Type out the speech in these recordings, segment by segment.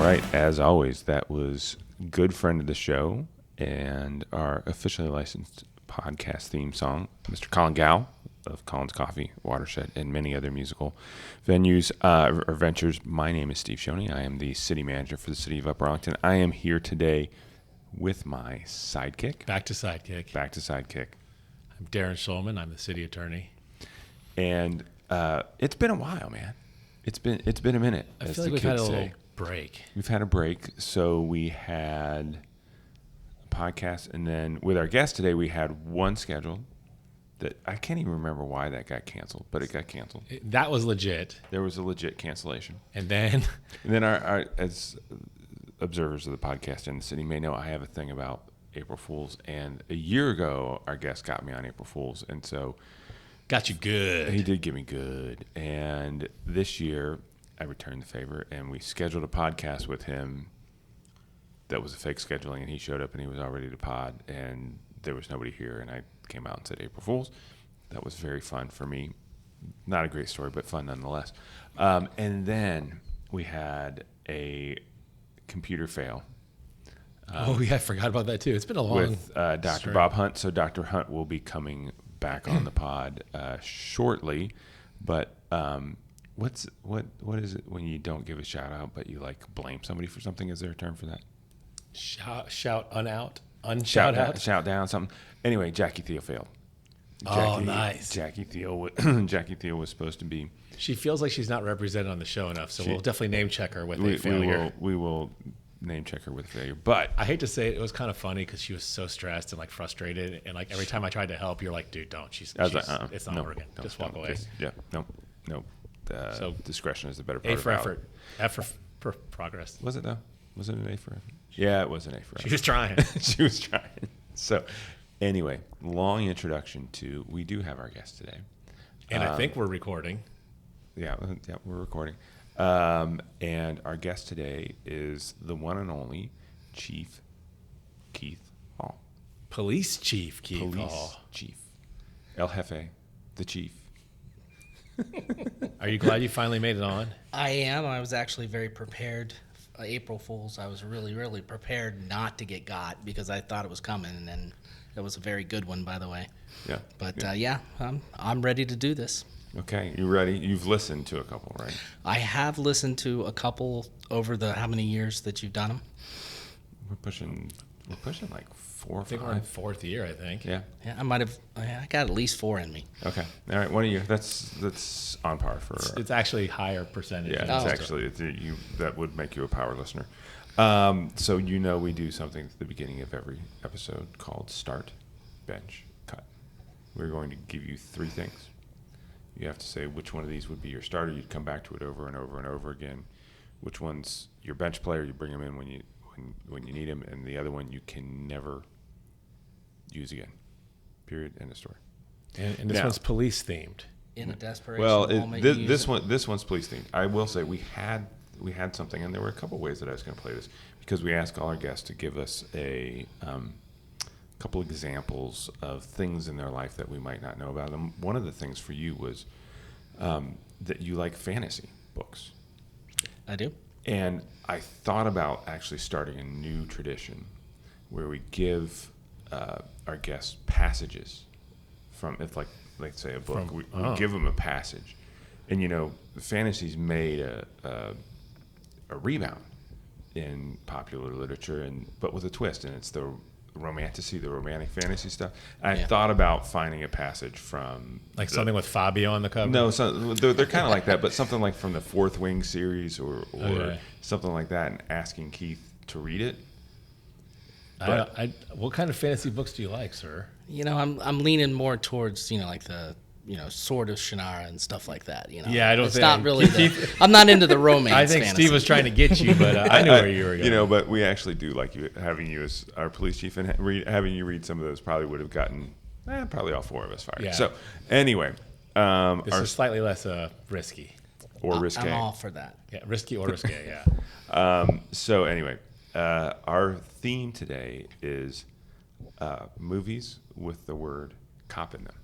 right, as always, that was good friend of the show and our officially licensed podcast theme song, Mr. Colin Gow of Colin's Coffee, Watershed, and many other musical venues or ventures. My name is Steve Schoeny. I am the city manager for the city of Upper Arlington. I am here today with my sidekick. Back to sidekick. I'm Darren Shulman. I'm the city attorney. And it's been a while, man. It's been a minute. I feel like we've had a little break. We've had a break. So we had a podcast, and then with our guest today, we had one scheduled that I can't even remember why that got canceled, but it got canceled. That was legit. There was a legit cancellation. And then our as observers of the podcast in the city may know, I have a thing about April Fools, and a year ago, our guest got me on April Fools, and so got you good. He did get me good, and this year I returned the favor, and we scheduled a podcast with him that was a fake scheduling, and he showed up, and he was all ready to pod, and there was nobody here, and I came out and said April Fools. That was very fun for me. Not a great story, but fun nonetheless. And then we had a computer fail. I forgot about that too. It's been a long with Dr. Bob Hunt. So Dr. Hunt will be coming back on the pod shortly, but what is it when you don't give a shout out but you like blame somebody for something? Is there a term for that? Shout out. Shout down something. Anyway, Jackie Thiel failed. Nice. Jackie Thiel was supposed to be. She feels like she's not represented on the show enough, so we'll definitely name check her with a failure. We will name check her with a failure. But I hate to say it was kind of funny because she was so stressed and like frustrated, and like every time I tried to help, you're like, dude, don't. It's not working. Just walk away. No. So discretion is the better part. A for effort. F for progress. Was it though? Was it an A for effort? Yeah, it was an A for effort. She was trying. She was trying. So anyway, long introduction to, we do have our guest today. And I think we're recording. Yeah, we're recording. And our guest today is the one and only Chief Keith Hall. Police Chief Keith Hall. Chief. El Jefe, the Chief. Are you glad you finally made it on? I am. I was actually very prepared. April Fools, I was really, really prepared not to get got because I thought it was coming, and it was a very good one, by the way. Yeah. But I'm ready to do this. Okay, you ready? You've listened to a couple, right? I have listened to a couple over the how many years that you've done them? We're pushing like 4 or 5. I think we're in 4th year, I think. Yeah. Yeah, I got at least 4 in me. Okay. All right. One of you. That's on par for. It's actually higher percentage. Yeah. That would make you a power listener. So we do something at the beginning of every episode called Start, Bench, Cut. We're going to give you 3 things. You have to say which one of these would be your starter. You'd come back to it over and over and over again. Which one's your bench player? You bring him in when you need him, and the other one you can never use again. Period. End of story. And this one's police themed. In a desperation moment. Well, this one's police themed. I will say we had something, and there were a couple ways that I was going to play this because we asked all our guests to give us a couple examples of things in their life that we might not know about. And one of the things for you was that you like fantasy books. I do. And I thought about actually starting a new tradition where we give our guests passages from, if like say a book, we give them a passage. And fantasy's made a rebound in popular literature, but with a twist, and it's the romantic fantasy stuff. I thought about finding a passage from something with Fabio on the cover. No, they're kind of like that, but something like from the Fourth Wing series or something like that, and asking Keith to read it. What kind of fantasy books do you like, sir? I'm leaning more towards like the Sword of Shannara and stuff like that. Yeah, I don't. It's not really. I'm not into the romance. I think fantasy. Steve was trying to get you, but I knew where you were going. But we actually do like having you as our police chief, and having you read some of those probably would have gotten probably all 4 of us fired. Yeah. So anyway, this is slightly less risky or risque. I'm all for that. Yeah, risky or risque. Yeah. So anyway, our theme today is movies with the word cop in them.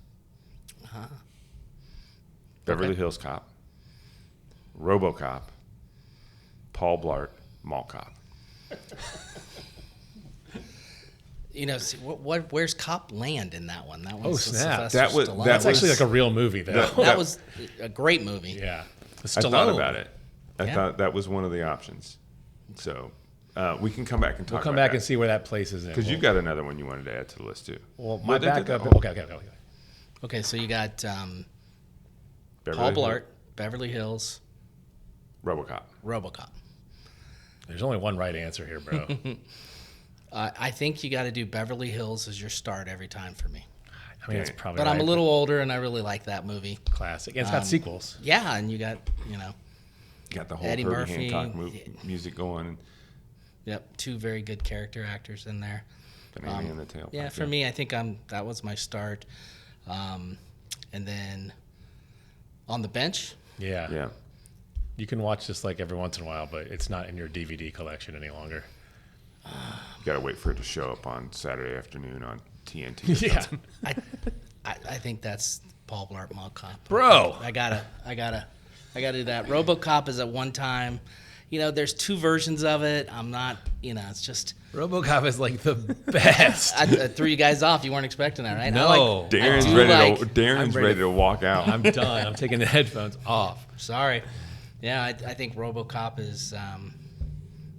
Beverly Hills Cop, RoboCop, Paul Blart, Mall Cop. You know, see, where's Cop Land in that one? That one's Oh, snap. That's actually like a real movie, though. that was a great movie. Yeah. I thought about it. I thought that was one of the options. So we can come back and talk. We'll come back and see where that place is in. Because you've got another one you wanted to add to the list too. Well, my backup. Okay. Okay, so you got Paul Beverly Blart, Beverly Hills, RoboCop. There's only one right answer here, bro. I think you got to do Beverly Hills as your start every time for me. I mean, it's probably. But I'm a little older, and I really like that movie. Classic. And it's got sequels. Yeah, and you got You got the whole Eddie Herbie Murphy, Hancock music going. Yep, 2 very good character actors in there. The Nanny and the Tailpipe. Yeah, for me, I think that was my start. And then on the bench. Yeah. You can watch this like every once in a while, but it's not in your DVD collection any longer. You got to wait for it to show up on Saturday afternoon on TNT. Yeah. I think that's Paul Blart Mall Cop. Bro. I gotta do that. RoboCop is at one time. There's 2 versions of it. I'm not, it's just. RoboCop is like the best. I threw you guys off. You weren't expecting that, right? No. Darren's ready to walk out. I'm done. I'm taking the headphones off. Sorry. Yeah, I think RoboCop is.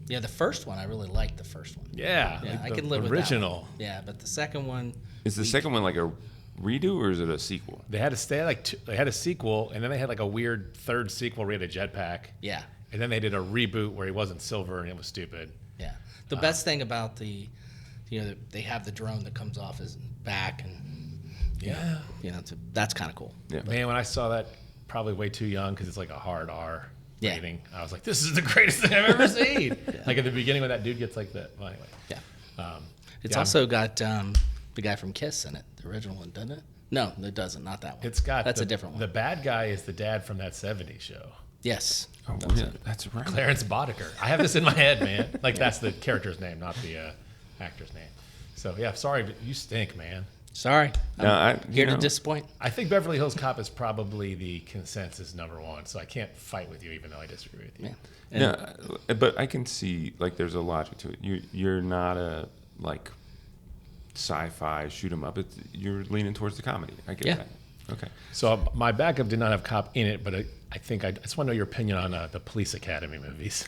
The first one, I really liked the first one. Yeah, I like can live with that original. one. Yeah, but the second one. Is the second one like a redo or is it a sequel? They had a sequel, and then they had like a weird third sequel where he had a jetpack. Yeah. And then they did a reboot where he wasn't silver and it was stupid. Yeah. The best thing about they have the drone that comes off his back, and that's kind of cool. Yeah. Man, when I saw that, probably way too young because it's like a hard R Yeah. rating. I was like, this is the greatest thing I've ever seen. Like at the beginning when that dude gets like that. Well, anyway. Yeah. It's also got the guy from Kiss in it, the original one, doesn't it? No, it doesn't. Not that one. It's got that's a different one. The bad guy is the dad from that 70s show. Yes. Oh, that's right. Clarence Boddicker. I have this in my head, man. Like that's the character's name, not the actor's name. So yeah, sorry, but you stink, man. Sorry. I'm here to know. disappoint. I think Beverly Hills Cop is probably the consensus #1, so I can't fight with you even though I disagree with you. Yeah. No, but I can see like there's a logic to it. You're not a like sci-fi shoot 'em up. You're leaning towards the comedy. I get that. Okay. So my backup did not have Cop in it, but I think I just want to know your opinion on the Police Academy movies.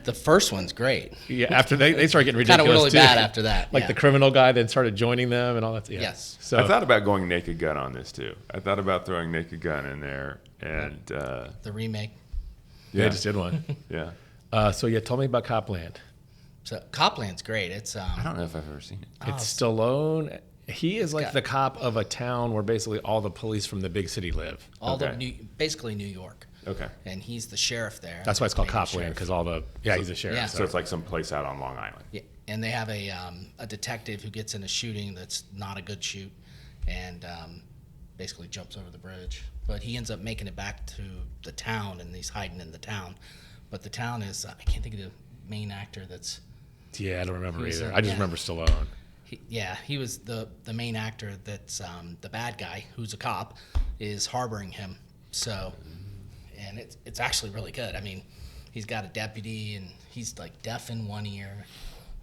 The first one's great. Yeah, after they started getting ridiculous. Kind of really too. bad after that. Like the criminal guy then started joining them and all that. Yeah. Yes. So I thought about going Naked Gun on this too. I thought about throwing Naked Gun in there and the remake. they just did one. Yeah. So you told me about Copland. So Copland's great. It's I don't know if I've ever seen it. It's Stallone. He is like the cop of a town where basically all the police from the big city live. Basically New York. Okay. And he's the sheriff there. That's why it's called Main Copland sheriff. because he's a sheriff. Yeah. So it's like some place out on Long Island. Yeah, and they have a detective who gets in a shooting that's not a good shoot, and basically jumps over the bridge. But he ends up making it back to the town, and he's hiding in the town. But the town is I can't think of the main actor that's. Yeah, I don't remember He's either. a- I just yeah. remember Stallone. He was the main actor that's the bad guy who's a cop is harboring him. So, and it's actually really good. I mean, he's got a deputy and he's like deaf in one ear.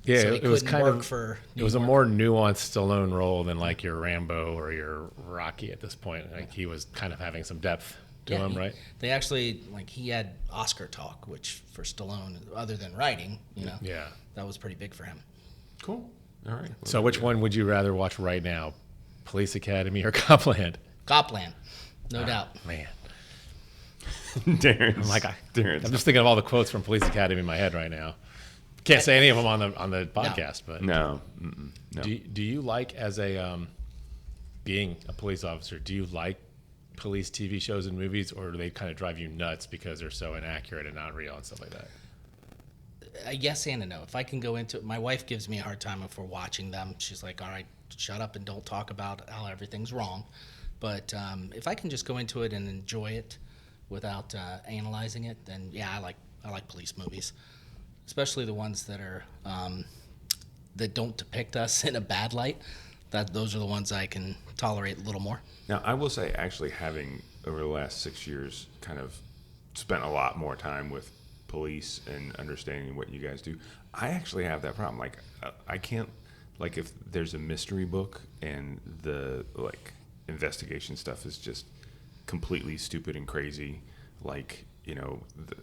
Yeah, so he it was couldn't kind work of for it was a New more nuanced Stallone role than like your Rambo or your Rocky at this point. Like he was kind of having some depth to him, right? They actually he had Oscar talk, which for Stallone, other than writing, Yeah. that was pretty big for him. Cool. All right. So which one would you rather watch right now? Police Academy or Copland? Copland, no doubt. Man. Darren's I'm just thinking of all the quotes from Police Academy in my head right now. Can't say any of them on the podcast, but No. do you like as a being a police officer? Do you like police TV shows and movies, or do they kind of drive you nuts because they're so inaccurate and not real and stuff like that? Yes and a no. If I can go into it, my wife gives me a hard time if we're watching them. She's like, "All right, shut up and don't talk about how everything's wrong." But if I can just go into it and enjoy it without analyzing it, then yeah, I like police movies, especially the ones that are that don't depict us in a bad light. Those are the ones I can tolerate a little more. Now, I will say, actually, having over the last 6 years kind of spent a lot more time with police and understanding what you guys do. I actually have that problem. Like, I can't, like, if there's a mystery book and the, like, investigation stuff is just completely stupid and crazy, like, you know, the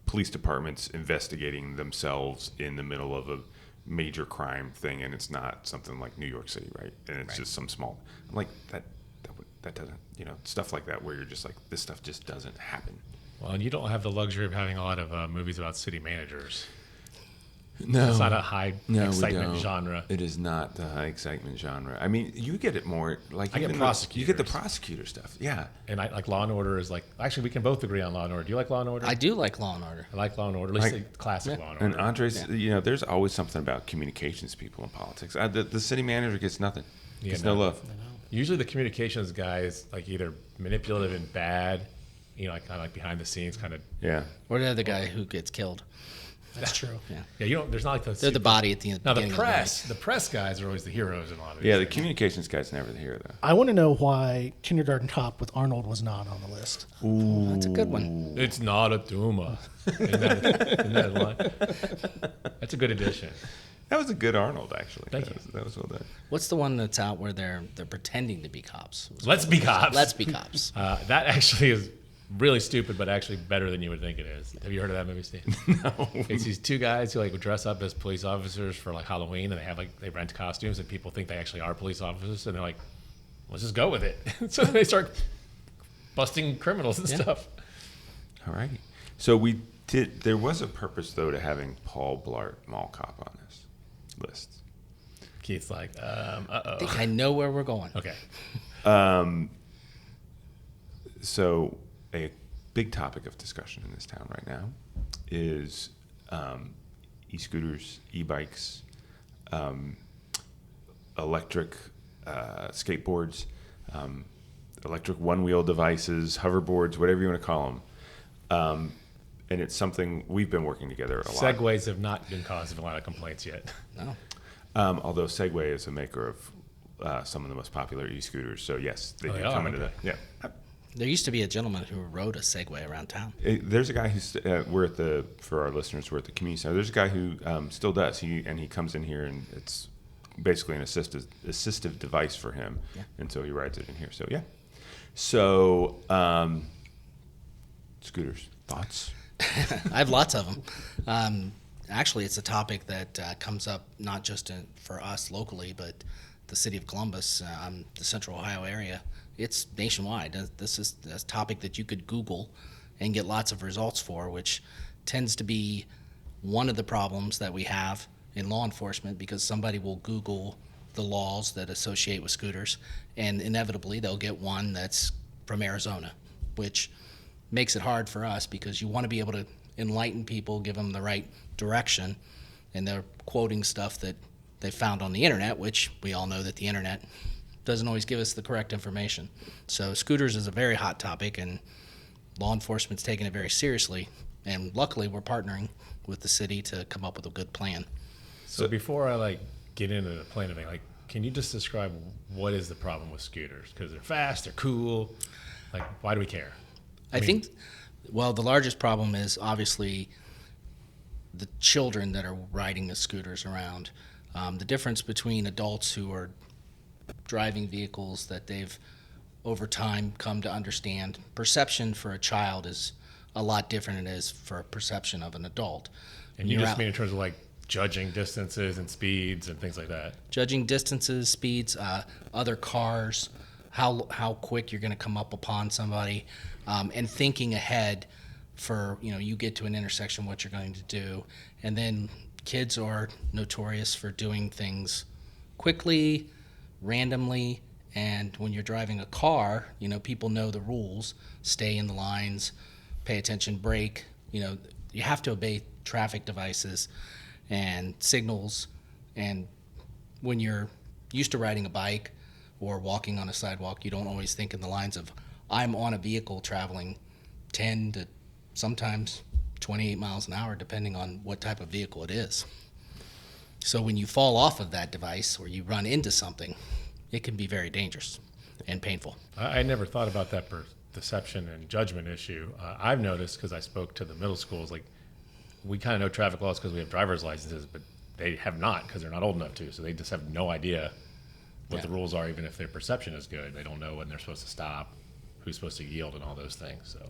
police departments investigating themselves in the middle of a major crime thing, and it's not something like New York City, right? And it's just some small, like, that doesn't, you know, stuff like that where you're just like, this stuff just doesn't happen. Well, and you don't have the luxury of having a lot of movies about city managers. No, It's not a high we excitement don't. genre. It is not the high excitement genre. I mean, you get it more like I get even prosecutors. You get the prosecutor stuff, yeah. And I like Law and Order is like, actually, we can both agree on Law and Order. Do you like Law and Order? I do like Law and Order. I like Law and Order, at least the classic Law and Order. And Andres, you know, there's always something about communications people in politics. The city manager gets nothing. Yeah, Gets no love. Usually the communications guy is like either manipulative and bad, you know, like kind of like behind the scenes kind of. Yeah. Or the other guy who gets killed. That's true. Yeah, you don't. There's not like They're the body at the end. Now the beginning press, the press guys are always the heroes in a lot of these Yeah, the things. communications guy's never here though. I want to know why Kindergarten Cop with Arnold was not on the list. That's a good one. It's not a tumor. Isn't that line? That's a good addition. That was a good Arnold, actually. Thank you. That was well done. What's the one that's out where they're pretending to be cops? Let's be cops. Let's be cops. That actually is really stupid, but actually better than you would think it is. Have you heard of that movie, Steve? No. It's these two guys who like dress up as police officers for like Halloween, and they rent costumes, and people think they actually are police officers, and they're like, let's just go with it. So they start busting criminals and stuff. All righty. So there was a purpose though to having Paul Blart Mall Cop on this list. Keith's like, I think I know where we're going. okay. So a big topic of discussion in this town right now is e-scooters, e-bikes, electric skateboards, electric one-wheel devices, hoverboards, whatever you want to call them. And it's something we've been working together a lot. Segways have not been causing a lot of complaints yet. No. Although Segway is a maker of some of the most popular e-scooters, so yes, they Oh, do they are, come into okay. that. Yeah. There used to be a gentleman who rode a Segway around town. There's a guy who's for our listeners, we're at the community center. There's a guy who still does. He comes in here and it's basically an assistive device for him, and so he rides it in here. So yeah. So scooters, thoughts? I have lots of them. Actually, it's a topic that comes up not just for us locally, but the city of Columbus, the Central Ohio area. It's nationwide. This is a topic that you could Google and get lots of results for, which tends to be one of the problems that we have in law enforcement, because somebody will Google the laws that associate with scooters, and inevitably they'll get one that's from Arizona, which makes it hard for us because you want to be able to enlighten people, give them the right direction, and they're quoting stuff that they found on the internet, which we all know that the internet doesn't always give us the correct information. So scooters is a very hot topic, and law enforcement's taking it very seriously, and luckily we're partnering with the city to come up with a good plan. So before I get into the plan of it, can you just describe what is the problem with scooters? Because they're fast, they're cool. Why do we care? I think, the largest problem is obviously the children that are riding the scooters around. The difference between adults who are driving vehicles that they've over time come to understand. Perception for a child is a lot different than it is for a perception of an adult. And you just mean in terms of judging distances and speeds and things like that? Judging distances, speeds, other cars, how quick you're going to come up upon somebody, and thinking ahead for, you get to an intersection, what you're going to do. And then kids are notorious for doing things quickly, randomly, and when you're driving a car, people know the rules. Stay in the lines, pay attention, brake. You have to obey traffic devices and signals. And when you're used to riding a bike or walking on a sidewalk, you don't always think in the lines of, I'm on a vehicle traveling 10 to sometimes 28 miles an hour, depending on what type of vehicle it is. So when you fall off of that device or you run into something, it can be very dangerous and painful. I never thought about that deception and judgment issue, I've noticed, because I spoke to the middle schools, like, we kind of know traffic laws because we have driver's licenses, but they have not because they're not old enough to. So they just have no idea what the rules are, even if their perception is good. They don't know when they're supposed to stop, who's supposed to yield, and all those things. So,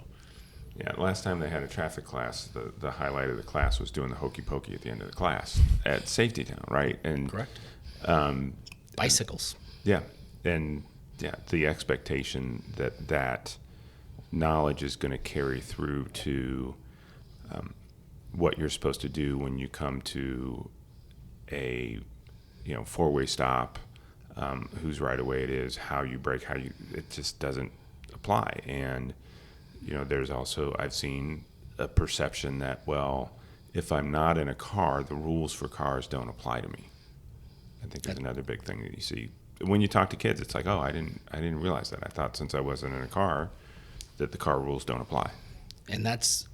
Yeah, last time they had a traffic class, the highlight of the class was doing the hokey pokey at the end of the class at Safety Town, right? And Correct. Bicycles. Yeah, and the expectation that knowledge is going to carry through to what you're supposed to do when you come to a four-way stop, whose right of way it is, how you brake, it just doesn't apply. And there's also, I've seen a perception that, well, if I'm not in a car, the rules for cars don't apply to me. I think there's another big thing that you see when you talk to kids. It's like, oh, I didn't realize that. I thought since I wasn't in a car that the car rules don't apply. And that's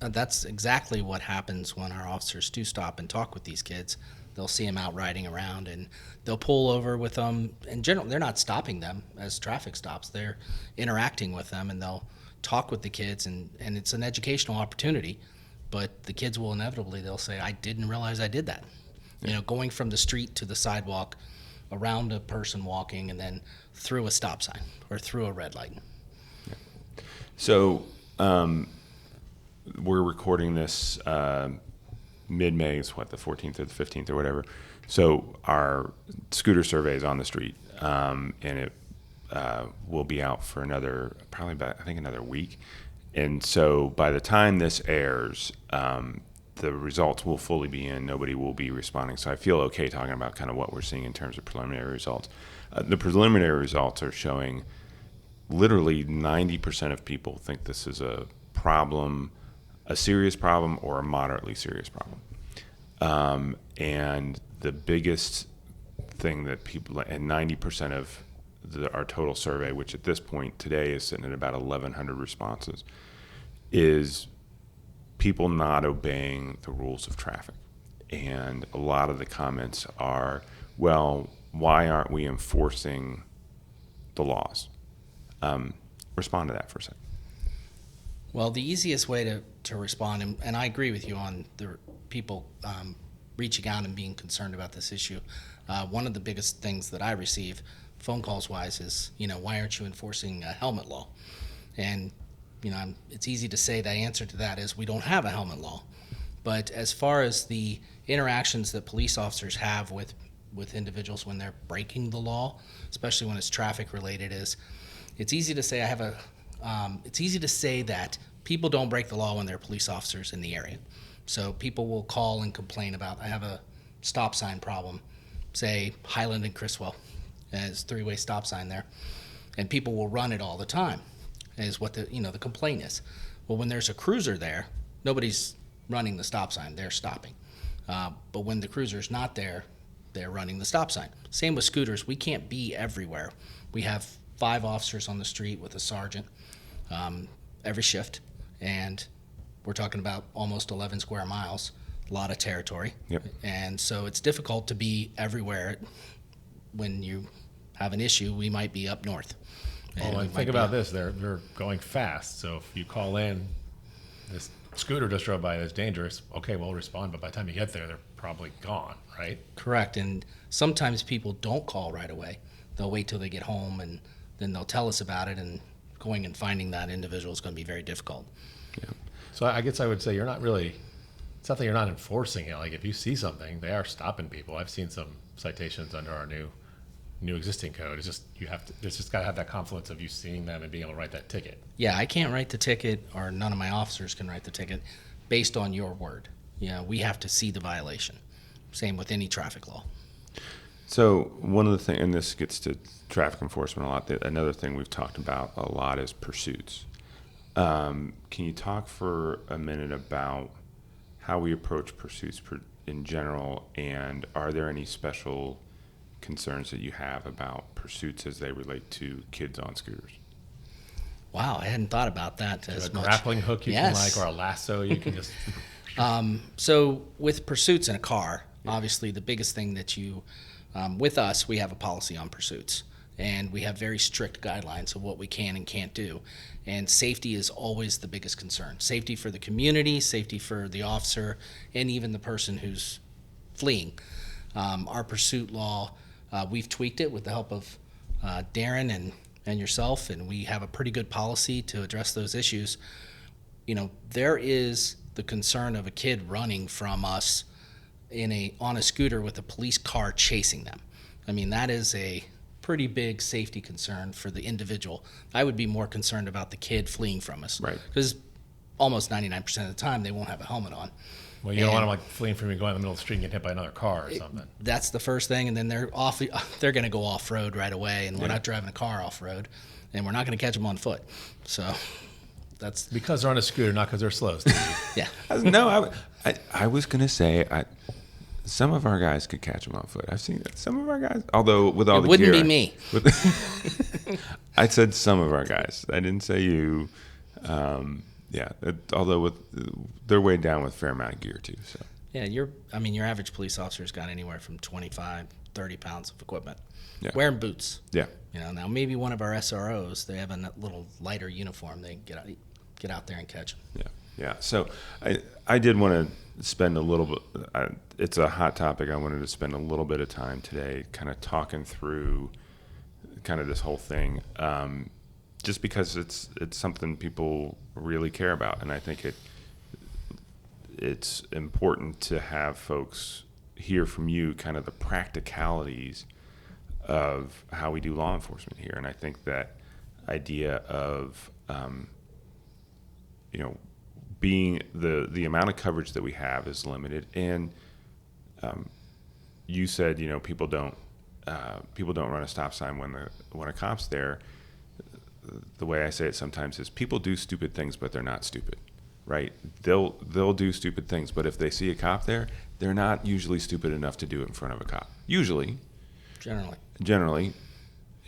exactly what happens when our officers do stop and talk with these kids. They'll see them out riding around, and they'll pull over with them. In general, they're not stopping them as traffic stops. They're interacting with them, and they'll talk with the kids, and it's an educational opportunity. But the kids will inevitably, they'll say, I didn't realize I did that. Going from the street to the sidewalk, around a person walking, and then through a stop sign or through a red light. Yeah. So we're recording this mid-May. It's the 14th or the 15th or whatever. So our scooter survey is on the street, and it will be out for another week. And so by the time this airs, the results will fully be in. Nobody will be responding. So I feel okay talking about kind of what we're seeing in terms of preliminary results. The preliminary results are showing literally 90% of people think this is a problem, a serious problem, or a moderately serious problem. And the biggest thing that people, and 90% of our total survey, which at this point today is sitting at about 1,100 responses, is people not obeying the rules of traffic. And a lot of the comments are, well, why aren't we enforcing the laws? Respond to that for a second. Well, the easiest way to respond, and I agree with you on the people reaching out and being concerned about this issue. One of the biggest things that I receive, phone calls wise, is, why aren't you enforcing a helmet law? And it's easy to say the answer to that is we don't have a helmet law. But as far as the interactions that police officers have with individuals when they're breaking the law, especially when it's traffic related, it's easy to say it's easy to say that people don't break the law when they're police officers in the area. So people will call and complain about, I have a stop sign problem, say Highland and Criswell, and it's a three-way stop sign there, and people will run it all the time, is what the complaint is. Well, when there's a cruiser there, nobody's running the stop sign, they're stopping. But when the cruiser's not there, they're running the stop sign. Same with scooters. We can't be everywhere. We have 5 officers on the street with a sergeant every shift, and we're talking about almost 11 square miles, a lot of territory. Yep. And so it's difficult to be everywhere. When you have an issue, we might be up north. And think about this, they're going fast. So if you call in, this scooter just drove by that's dangerous, okay, we'll respond, but by the time you get there, they're probably gone, right? Correct. And sometimes people don't call right away. They'll wait till they get home, and then they'll tell us about it, and going and finding that individual is going to be very difficult. Yeah. So I guess I would say it's not that you're not enforcing it. Like if you see something, they are stopping people. I've seen some citations under our new existing code. It's just it's just got to have that confluence of you seeing them and being able to write that ticket. Yeah, I can't write the ticket, or none of my officers can write the ticket based on your word. We have to see the violation. Same with any traffic law. So one of the things, and this gets to traffic enforcement a lot, another thing we've talked about a lot is pursuits. Can you talk for a minute about how we approach pursuits in general, and are there any special concerns that you have about pursuits as they relate to kids on scooters? Wow, I hadn't thought about that as much. A grappling hook you Yes. can or a lasso you can just... So with pursuits in a car, obviously the biggest thing that with us, we have a policy on pursuits. and we have very strict guidelines of what we can and can't do. And safety is always the biggest concern. Safety for the community, safety for the officer, and even the person who's fleeing. Our pursuit law, we've tweaked it with the help of Darren and yourself, and we have a pretty good policy to address those issues. There is the concern of a kid running from us on a scooter with a police car chasing them. I mean, that is a pretty big safety concern for the individual. I would be more concerned about the kid fleeing from us. Right. Because almost 99% of the time, they won't have a helmet on. Well, you don't want them like fleeing from you, going in the middle of the street and get hit by another car or something. That's the first thing, and then they're going to go off-road right away, and we're not driving a car off-road, and we're not going to catch them on foot. So that's... Because they're on a scooter, not because they're slow, Steve. Yeah. No, I was going to say some of our guys could catch them on foot. I've seen that. Some of our guys, although with all It the wouldn't gear, be me. I said some of our guys. I didn't say you. Although they're weighed down with a fair amount of gear too. So Yeah, your average police officer's got anywhere from 25, 30 pounds of equipment. Yeah. Wearing boots. yeah, Now maybe one of our SROs, they have a little lighter uniform. They get out there and catch them. yeah. So I did want to spend a little bit. It's a hot topic. I wanted to spend a little bit of time today, kind of talking through kind of this whole thing. Just because it's something people really care about, and I think it's important to have folks hear from you kind of the practicalities of how we do law enforcement here. And I think that idea of being the amount of coverage that we have is limited, and you said people don't run a stop sign when a cop's there. The way I say it sometimes is people do stupid things, but they're not stupid, right? They'll do stupid things, but if they see a cop there, they're not usually stupid enough to do it in front of a cop. Usually. Generally.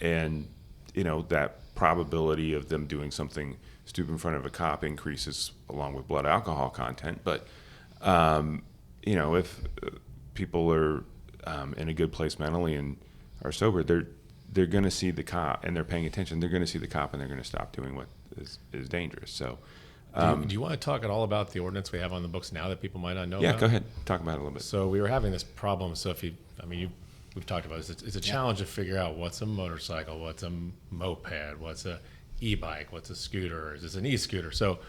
And, that probability of them doing something stupid in front of a cop increases along with blood alcohol content. But, if people are in a good place mentally and are sober, they're going to see the cop and they're paying attention. They're going to see the cop and they're going to stop doing what is dangerous. So, do you want to talk at all about the ordinance we have on the books now that people might not know about? Yeah, go ahead. Talk about it a little bit. So we were having this problem. So we've talked about this. It's a challenge to figure out what's a motorcycle, what's a moped, what's a e-bike, what's a scooter, is this an e-scooter? So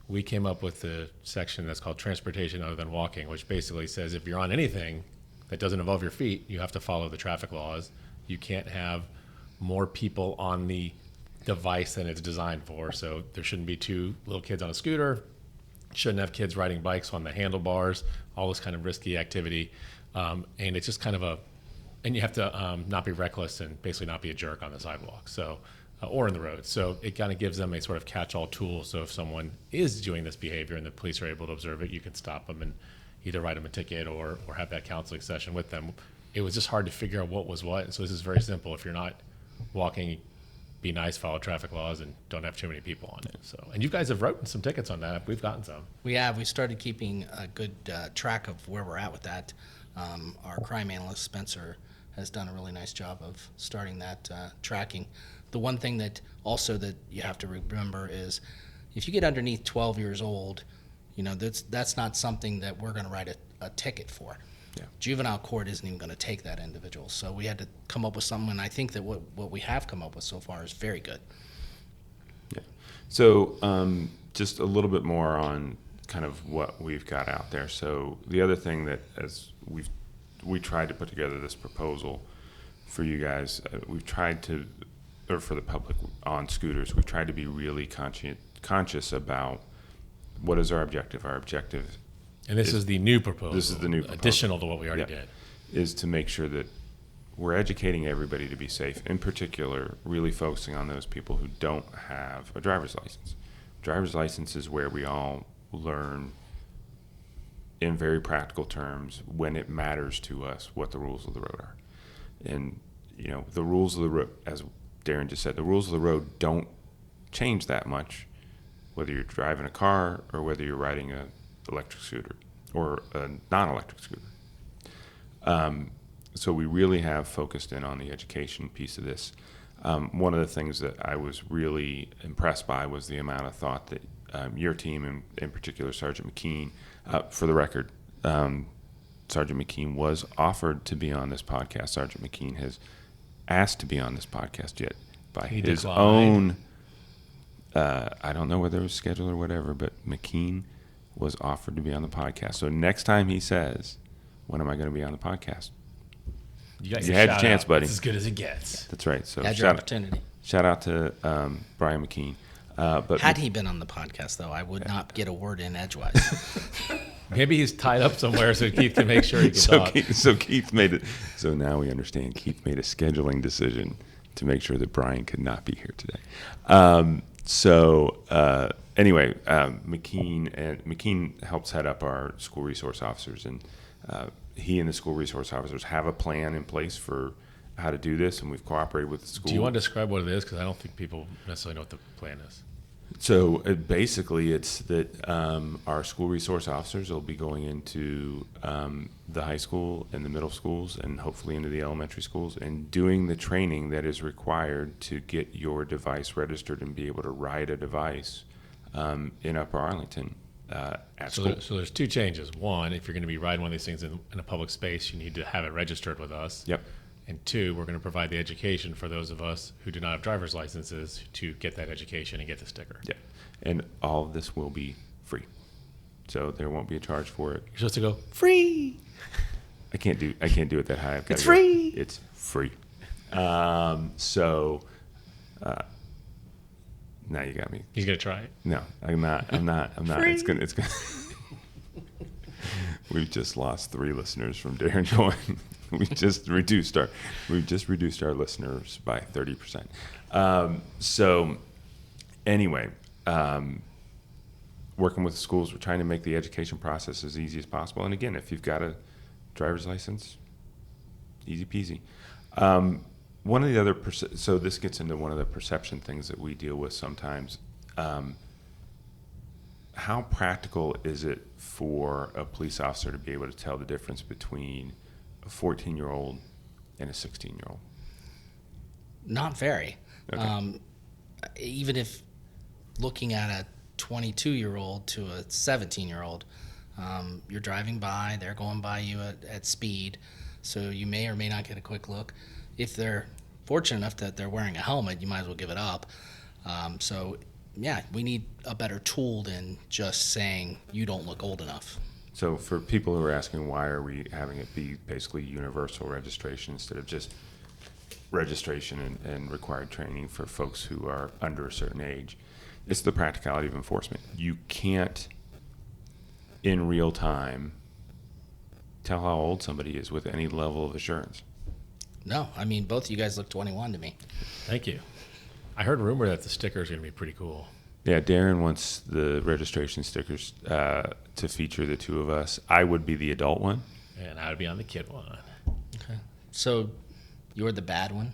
we came up with the section that's called transportation other than walking, which basically says if you're on anything that doesn't involve your feet, you have to follow the traffic laws. You can't have more people on the device than it's designed for. So there shouldn't be two little kids on a scooter, shouldn't have kids riding bikes on the handlebars, all this kind of risky activity. And it's just kind of and you have to not be reckless and basically not be a jerk on the sidewalk. So, or in the road. So it kind of gives them a sort of catch-all tool. So if someone is doing this behavior and the police are able to observe it, you can stop them and either write them a ticket or have that counseling session with them. It was just hard to figure out what was what. So this is very simple. If you're not walking, be nice, follow traffic laws, and don't have too many people on it. So, and you guys have written some tickets on that. We've gotten some. We have. We started keeping a good track of where we're at with that. Our crime analyst, Spencer, has done a really nice job of starting that tracking. The one thing that you have to remember is if you get underneath 12 years old, that's not something that we're going to write a ticket for. Yeah. Juvenile court isn't even going to take that individual. So we had to come up with something, and I think that what we have come up with so far is very good. Yeah. So just a little bit more on kind of what we've got out there. So the other thing that as we tried to put together this proposal for you guys, we've tried to, or for the public on scooters, we've tried to be really conscious about what is our objective. Our objective, and this is the new proposal. This is the new proposal. Additional to what we already did. Is to make sure that we're educating everybody to be safe. In particular, really focusing on those people who don't have a driver's license. Driver's license is where we all learn in very practical terms when it matters to us what the rules of the road are. And, the rules of the road, as Darren just said, the rules of the road don't change that much, whether you're driving a car or whether you're riding a electric scooter or a non-electric scooter. So we really have focused in on the education piece of this. One of the things that I was really impressed by was the amount of thought that your team, and in particular Sergeant McKean, for the record, Sergeant McKean was offered to be on this podcast. Sergeant McKean has asked to be on this podcast yet by He his declined. own, I don't know whether it was scheduled or whatever, but McKean was offered to be on the podcast. So next time he says, when am I going to be on the podcast? You got You your had your shout chance, out. buddy. It's as good as it gets. That's right. So Had your opportunity. shout out to Brian McKean. But Had he been on the podcast, though, I would not get a word in edgewise. Maybe he's tied up somewhere so Keith can make sure he can talk. Keith made it. So now we understand. Keith made a scheduling decision to make sure that Brian could not be here today. Anyway, McKean helps head up our school resource officers, and he and the school resource officers have a plan in place for how to do this, and we've cooperated with the school. Do you want to describe what it is? Because I don't think people necessarily know what the plan is. So basically, it's that our school resource officers will be going into the high school and the middle schools, and hopefully into the elementary schools, and doing the training that is required to get your device registered and be able to ride a device in Upper Arlington at school. So there's two changes. One, if you're going to be riding one of these things in a public space, you need to have it registered with us. Yep. And two, we're going to provide the education for those of us who do not have driver's licenses to get that education and get the sticker. Yeah. And all of this will be free. So there won't be a charge for it. You're supposed to go, free. I can't do it that high. It's free. It's free. Now you got me. He's going to try it. No, I'm not. Free. It's gonna. We've just lost 3 listeners from Darren going. We've just reduced our listeners by 30%. Anyway, working with schools, we're trying to make the education process as easy as possible. And again, if you've got a driver's license, easy peasy. One of the other, so this gets into one of the perception things that we deal with sometimes. How practical is it for a police officer to be able to tell the difference between a 14-year-old and a 16-year-old? Not very. Okay. Even if looking at a 22-year-old to a 17-year-old, you're driving by, they're going by you at speed, so you may or may not get a quick look. If they're fortunate enough that they're wearing a helmet, you might as well give it up. Yeah, we need a better tool than just saying you don't look old enough. So for people who are asking why are we having it be basically universal registration instead of just registration and required training for folks who are under a certain age, it's the practicality of enforcement. You can't, in real time, tell how old somebody is with any level of assurance. No, I mean, both of you guys look 21 to me. Thank you. I heard a rumor that the sticker is going to be pretty cool. Yeah, Darren wants the registration stickers to feature the two of us. I would be the adult one. And I would be on the kid one. Okay. So you're the bad one?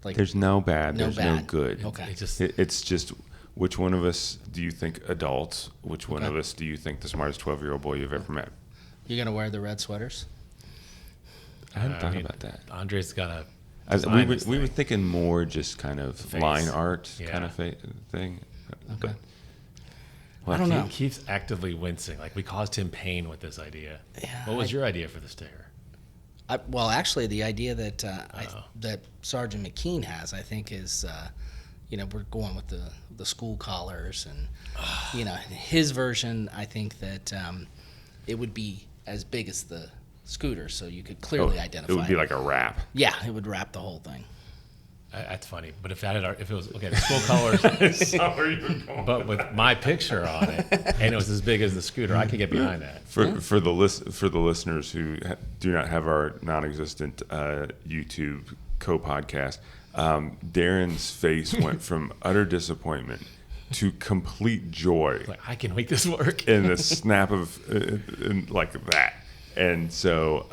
Like, There's no bad, no there's bad. no good. Okay. It's just which one of us do you think adults, which one Okay. of us do you think the smartest 12-year-old boy you've ever met? You're going to wear the red sweaters? I hadn't thought about that. Andre's got a. We were thinking more just kind of Face. line art Yeah. kind of thing. Okay. Well, I don't know. Keith's actively wincing. Like, we caused him pain with this idea. Yeah, What was your idea for the sticker? Well, actually, the idea that that Sergeant McKean has, I think, is, we're going with the school collars, and his version. I think that it would be as big as the scooter, so you could clearly identify. It would be like a wrap. Yeah, it would wrap the whole thing. That's funny. But if it was okay, the school colors, but with my picture on it, and it was as big as the scooter, I could get behind that. For the listeners who do not have our non-existent YouTube co-podcast, Darren's face went from utter disappointment to complete joy Like, I can make this work. in the snap of like that. And so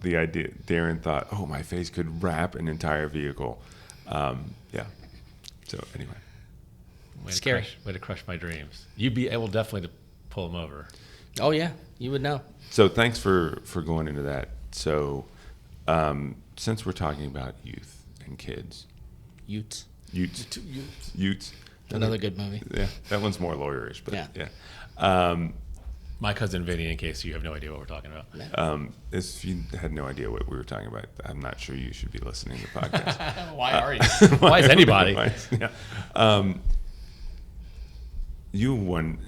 the idea, Darren thought, oh, my face could wrap an entire vehicle. Yeah. So anyway. Scary. Way to crush my dreams. You'd be able definitely to pull them over. Oh yeah, you would know. So thanks for going into that. So since we're talking about youth and kids, Utes. Utes. Another good movie. Yeah, that one's more lawyerish, but Yeah. yeah. My cousin Vinny, in case you have no idea what we're talking about. If you had no idea what we were talking about, I'm not sure you should be listening to the podcast. Why are you? Why is anybody? Yeah.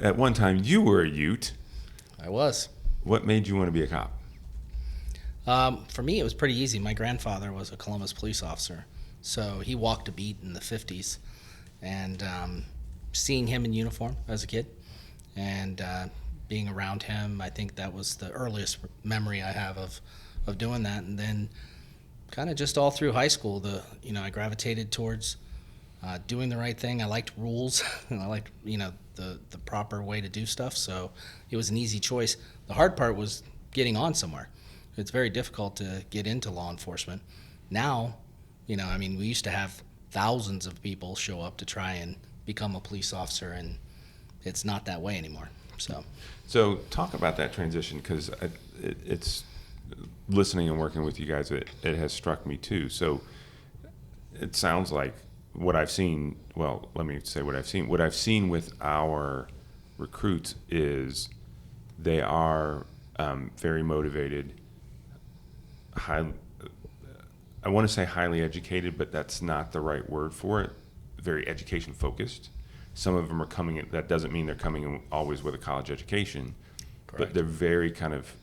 At one time you were a Ute. I was. What made you want to be a cop? For me, it was pretty easy. My grandfather was a Columbus police officer, so he walked a beat in the 50s, and seeing him in uniform as a kid, and being around him, I think that was the earliest memory I have of doing that. And then kind of just all through high school, I gravitated towards doing the right thing. I liked rules, and I liked the proper way to do stuff, so it was an easy choice. The hard part was getting on somewhere. It's very difficult to get into law enforcement. Now, we used to have thousands of people show up to try and become a police officer, and it's not that way anymore. So talk about that transition, because it's listening and working with you guys, it has struck me too. So it sounds like what I've seen, well, let me say what I've seen. What I've seen with our recruits is they are very motivated, I want to say highly educated, but that's not the right word for it. Very education focused. Some of them are coming in, that doesn't mean they're coming in always with a college education, Correct. but they're very kind of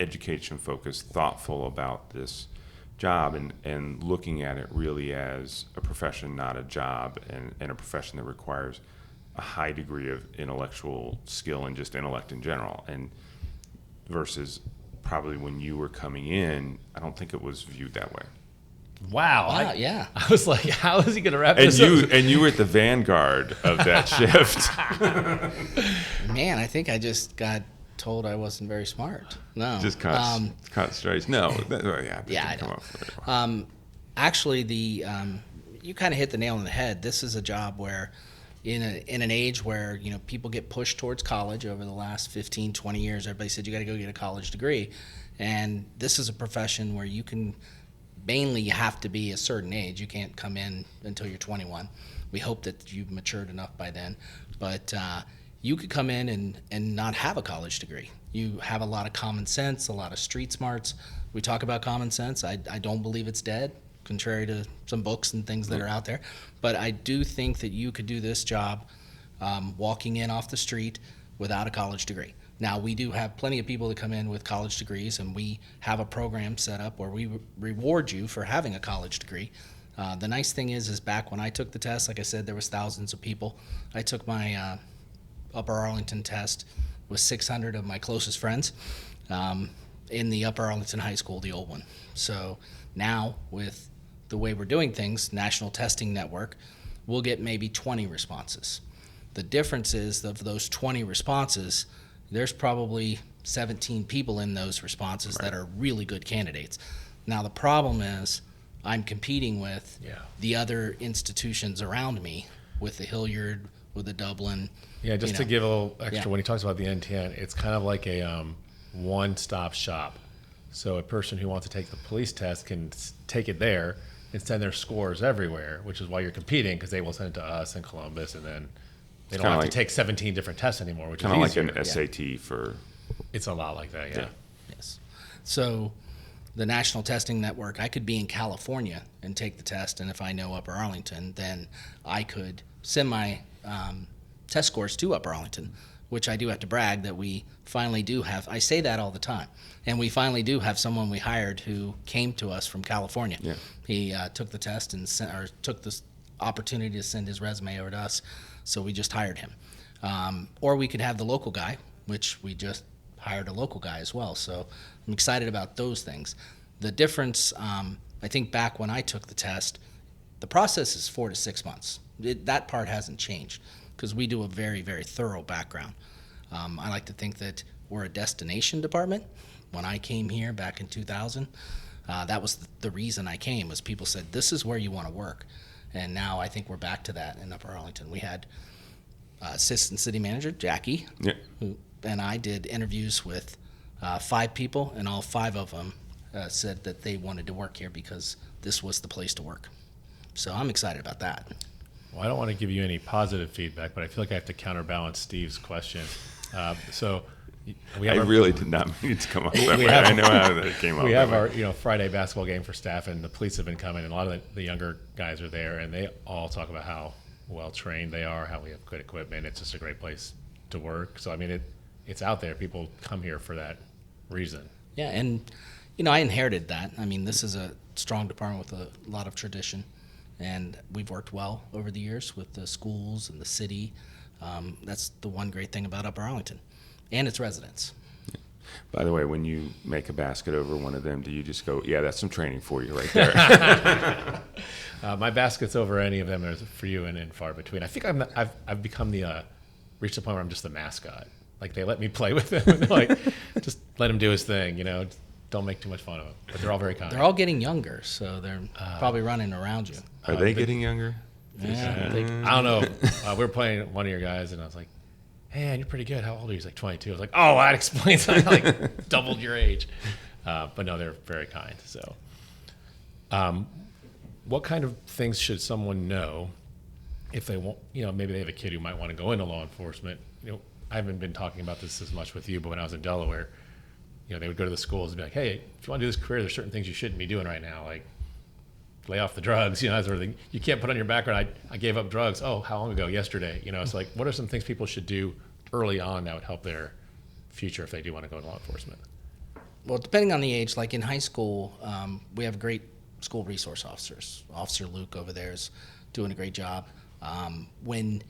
education focused, thoughtful about this job, and looking at it really as a profession, not a job, and a profession that requires a high degree of intellectual skill and just intellect in general. And versus probably when you were coming in, I don't think it was viewed that way. Wow. Yeah. I was like, how is he going to wrap And this up? you were at the vanguard of that shift. Man, I think I just got told I wasn't very smart. No. Just caught strays. No. Yeah, I know. Actually, you kind of hit the nail on the head. This is a job where, in an age where people get pushed towards college over the last 15, 20 years, everybody said you got to go get a college degree, and this is a profession where you can. Mainly, you have to be a certain age. You can't come in until you're 21. We hope that you've matured enough by then. But you could come in and not have a college degree. You have a lot of common sense, a lot of street smarts. We talk about common sense. I don't believe it's dead, contrary to some books and things that are out there. But I do think that you could do this job walking in off the street without a college degree. Now, we do have plenty of people that come in with college degrees, and we have a program set up where we reward you for having a college degree. The nice thing is back when I took the test, like I said, there was thousands of people. I took my Upper Arlington test with 600 of my closest friends in the Upper Arlington High School, the old one. So now, with the way we're doing things, National Testing Network, we'll get maybe 20 responses. The difference is, of those 20 responses, there's probably 17 people in those responses that are really good candidates. Now, the problem is I'm competing with the other institutions around me, with the Hilliard, with the Dublin. Yeah, just to give a little extra, when he talks about the NTN, it's kind of like a one-stop shop. So a person who wants to take the police test can take it there and send their scores everywhere, which is why you're competing, because they will send it to us in Columbus, and then they don't have to take 17 different tests anymore, which is easier. Like an SAT for... It's a lot like that, yeah. Yes. So the National Testing Network, I could be in California and take the test, and if I know Upper Arlington, then I could send my test scores to Upper Arlington, which I do have to brag that we finally do have. I say that all the time, and we finally do have someone we hired who came to us from California. Yeah. He took the test and took this opportunity to send his resume over to us, so we just hired him. Or we could have the local guy, which we just hired a local guy as well. So I'm excited about those things. The difference, I think back when I took the test, the process is 4 to 6 months. That part hasn't changed because we do a very, very thorough background. I like to think that we're a destination department. When I came here back in 2000, that was the reason I came, was people said, this is where you want to work. And now I think we're back to that in Upper Arlington. We had Assistant City Manager Jackie, who and I did interviews with 5 people, and all 5 of them said that they wanted to work here because this was the place to work. So I'm excited about that. Well, I don't want to give you any positive feedback, but I feel like I have to counterbalance Steve's question. So we have I our, really did not mean it to come up that way. have- I know how that came up. we that have way. our Friday basketball game for staff, and the police have been coming, and a lot of the younger guys are there, and they all talk about how well trained they are, how we have good equipment. It's just a great place to work. So I mean, it's out there. People come here for that reason. Yeah, and I inherited that. I mean, this is a strong department with a lot of tradition, and we've worked well over the years with the schools and the city. That's the one great thing about Upper Arlington and its residents. By the way, when you make a basket over one of them, do you just go, yeah, that's some training for you right there? My baskets over any of them are few and far between. I think I've become reached the point where I'm just the mascot. Like they let me play with him, and they're like, just let him do his thing, Don't make too much fun of him. But they're all very kind. They're all getting younger, so they're probably running around you. Are they getting younger? Yeah, I don't know. We were playing one of your guys, and I was like, "Hey, man, you're pretty good. How old are you?" He's like 22. I was like, "Oh, that explains. I like doubled your age." But no, they're very kind. So, what kind of things should someone know if they want? Maybe they have a kid who might want to go into law enforcement. I haven't been talking about this as much with you, but when I was in Delaware, they would go to the schools and be like, "Hey, if you want to do this career, there's certain things you shouldn't be doing right now, like lay off the drugs, that sort of thing. You can't put on your background, I gave up drugs. Oh, how long ago? Yesterday. So like, what are some things people should do early on that would help their future if they do want to go into law enforcement? Well, depending on the age, like in high school, we have great school resource officers. Officer Luke over there is doing a great job. When